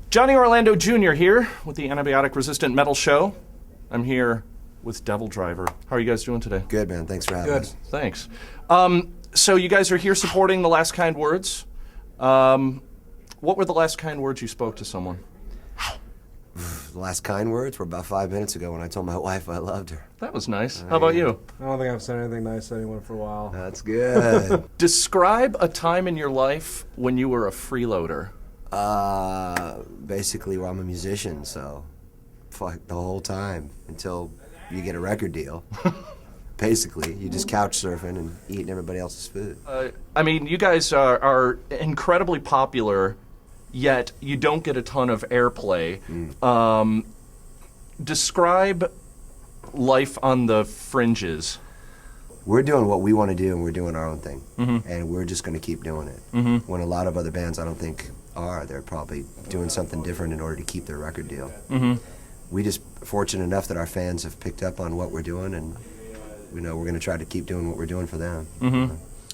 Johnny Orlando Jr. here with the Antibiotic Resistant Metal Show. I'm here with Devil Driver. How are you guys doing today? Good, man. Thanks for having us. Thanks. So you guys are here supporting The Last Kind Words. What were the last kind words you spoke to someone? The last kind words were about 5 minutes ago when I told my wife I loved her. That was nice. How about you? I don't think I've said anything nice to anyone for a while. That's good. Describe a time in your life when you were a freeloader. Basically, well, I'm a musician, so fuck the whole time until you get a record deal. Basically, you just couch surfing and eating everybody else's food. I mean, you guys are incredibly popular, yet you don't get a ton of airplay. Describe life on the fringes. We're doing what we want to do, and we're doing our own thing. And we're just going to keep doing it. When a lot of other bands, I don't think, they're probably doing something different in order to keep their record deal. We just fortunate enough that our fans have picked up on what we're doing, and we're going to try to keep doing what we're doing for them.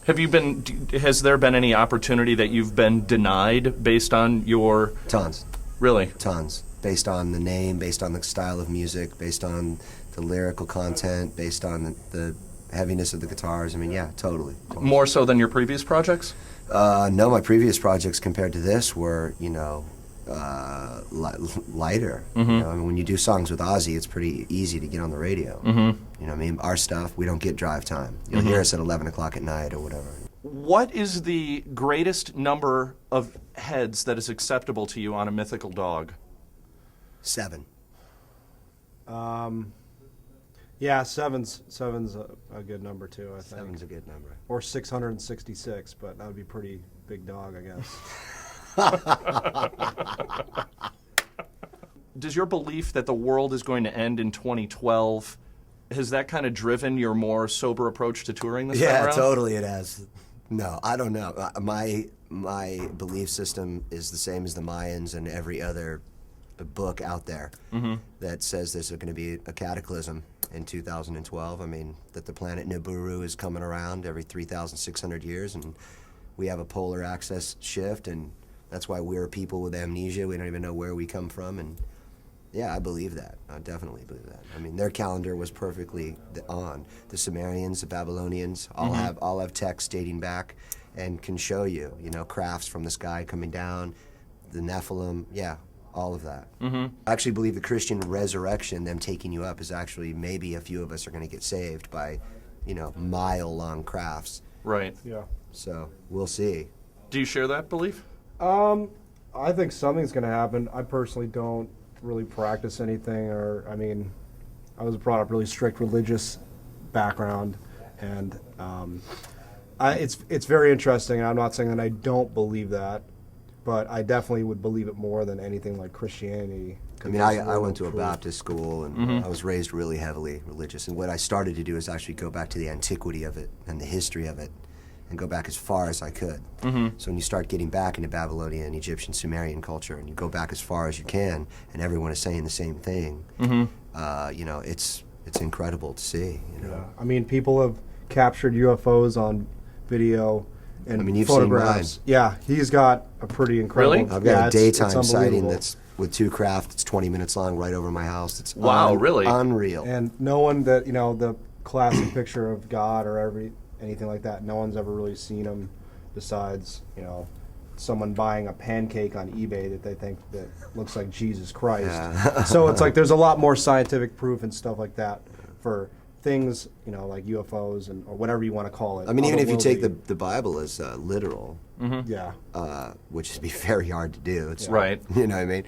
Has there been any opportunity that you've been denied based on your... Tons. Really? Tons. Based on the name, based on the style of music, based on the lyrical content, based on the heaviness of the guitars. I mean, yeah, totally. More so than your previous projects? No, my previous projects compared to this were, lighter. I mean, when you do songs with Ozzy, it's pretty easy to get on the radio. You know what I mean? Our stuff, we don't get drive time. You'll hear us at 11 o'clock at night or whatever. What is the greatest number of heads that is acceptable to you on a mythical dog? 7. Yeah, seven's a good number too, I think. 7's a good number. Or 666, but that would be pretty big dog, I guess. Does your belief that the world is going to end in 2012, has that kind of driven your more sober approach to touring this time around? Yeah, totally it has. No, I don't know. My belief system is the same as the Mayans and every other book out there that says there's going to be a cataclysm in 2012. I mean, that the planet Nibiru is coming around every 3,600 years, and we have a polar axis shift, and that's why we're people with amnesia. We don't even know where we come from, and yeah, I believe that. I definitely believe that. I mean, their calendar was perfectly on. The Sumerians, the Babylonians, all have texts dating back and can show you, crafts from the sky coming down, the Nephilim, yeah. All of that. I actually believe the Christian resurrection, them taking you up, is actually maybe a few of us are going to get saved by, mile-long crafts. Right. Yeah. So we'll see. Do you share that belief? I think something's going to happen. I personally don't really practice anything, I was brought up really strict religious background, and it's very interesting. I'm not saying that I don't believe that, but I definitely would believe it more than anything like Christianity. I mean, I went to a Baptist school, and I was raised really heavily religious. And what I started to do is actually go back to the antiquity of it and the history of it, and go back as far as I could. So when you start getting back into Babylonian, Egyptian, Sumerian culture, and you go back as far as you can, and everyone is saying the same thing, it's incredible to see. Yeah. I mean, people have captured UFOs on video and you've photographs. seen mine. Yeah, he's got a pretty incredible... Really? I've got a daytime it's sighting that's with 2 craft. It's 20 minutes long, right over my house. It's really unreal. And no one that, the classic picture of God or anything like that, no one's ever really seen him besides, someone buying a pancake on eBay that they think that looks like Jesus Christ. Yeah. So it's like there's a lot more scientific proof and stuff like that for things, like UFOs or whatever you want to call it. I mean, even if you take the Bible as literal, yeah, which would be very hard to do. It's, right. You know what I mean?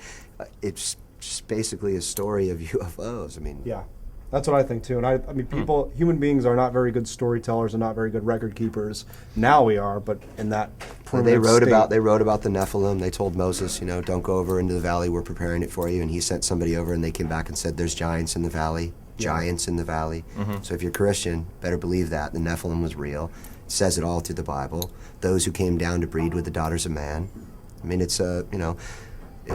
It's just basically a story of UFOs. I mean, yeah, that's what I think too. And I mean, human beings are not very good storytellers and not very good record keepers. Now we are, but in that they wrote state. about the Nephilim. They told Moses, don't go over into the valley. We're preparing it for you. And he sent somebody over, and they came back and said, "There's giants in the valley." Giants in the valley. So if you're Christian, better believe that the Nephilim was real. It says it all through the Bible. Those who came down to breed with the daughters of man. I mean, it's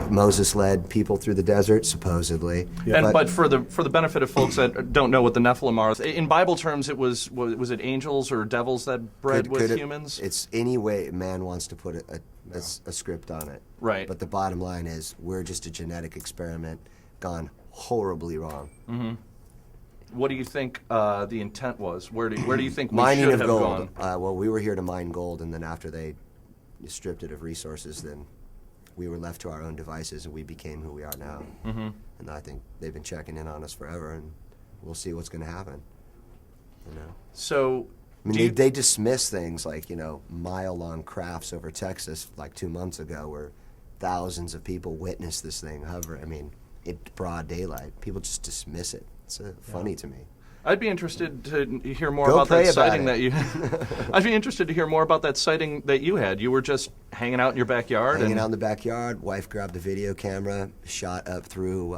Moses led people through the desert, supposedly. Yeah. But for the benefit of folks that don't know what the Nephilim are, in Bible terms, was it angels or devils that bred with humans? It's any way man wants to put a script on it. Right. But the bottom line is we're just a genetic experiment gone horribly wrong. Mm-hmm. What do you think the intent was? Where do you think we Mining should of have gold. gone? Well, we were here to mine gold, and then after they stripped it of resources, then we were left to our own devices, and we became who we are now. Mm-hmm. And I think they've been checking in on us forever, and we'll see what's going to happen. So, I mean, they dismiss things like, mile-long crafts over Texas like 2 months ago where thousands of people witnessed this thing hover. I mean, it's broad daylight. People just dismiss it. It's funny to me. I'd be interested to hear more Go about pray that about sighting it. that you. I'd be interested to hear more about that sighting that you had. You were just hanging out in your backyard. Hanging out in the backyard. Wife grabbed the video camera, shot up through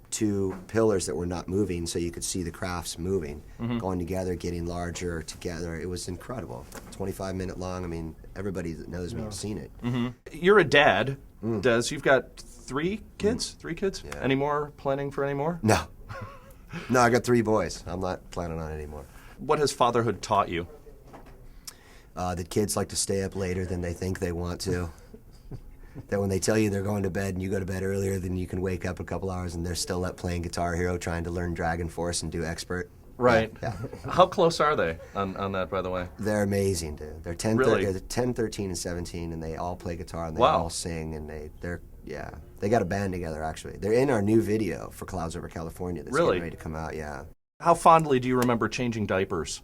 2 pillars that were not moving, so you could see the crafts moving, going together, getting larger together. It was incredible. 25-minute long. I mean, everybody that knows me has seen it. Mm-hmm. You're a dad, Des. You've got 3 kids. 3 kids. Yeah. Any more? Planning for any more? No. No, I got 3 boys. I'm not planning on it anymore. What has fatherhood taught you? That kids like to stay up later than they think they want to. That when they tell you they're going to bed and you go to bed earlier, then you can wake up a couple hours and they're still up playing Guitar Hero, trying to learn Dragon Force and do Expert. Right. Yeah. How close are they on that, by the way? They're amazing, dude. They're 10, Really? they're 10, 13, and 17, and they all play guitar and they Wow. all sing, and they got a band together, actually. They're in our new video for Clouds Over California that's Really? getting ready to come out, yeah. How fondly do you remember changing diapers?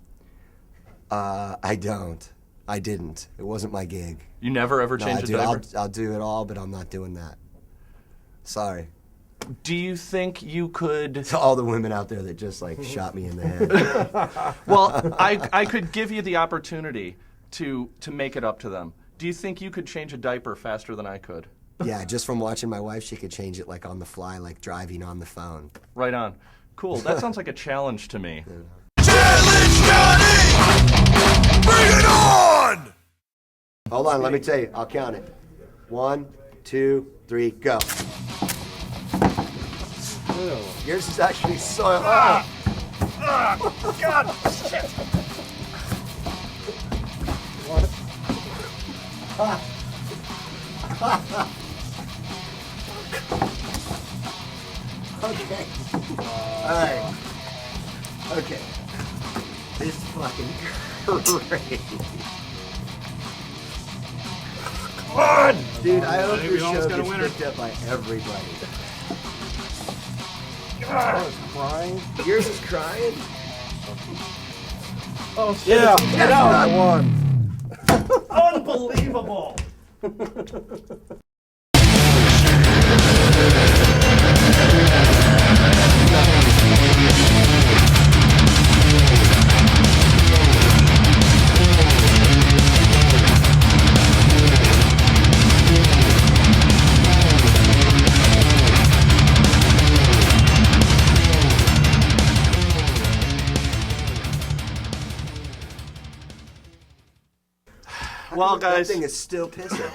I don't. I didn't. It wasn't my gig. You never ever No, changed a diaper? I'll do it all, but I'm not doing that. Sorry. Do you think you could? To all the women out there that just shot me in the head. Well, I could give you the opportunity to make it up to them. Do you think you could change a diaper faster than I could? Yeah, just from watching my wife, she could change it on the fly, like driving on the phone. Right on. Cool. That sounds like a challenge to me. Challenge Johnny! Bring it on! Hold on, let me tell you. I'll count it. 1, 2, 3, go. Yours is actually soil. God, shit! Okay. All right. Okay. This is fucking great. Come on! Dude, I hope Maybe your we almost show got a gets winner. picked up by everybody. Crying. Yours is crying? Oh, shit. Yeah, I won. Unbelievable. Well, That guys. thing is still pissing.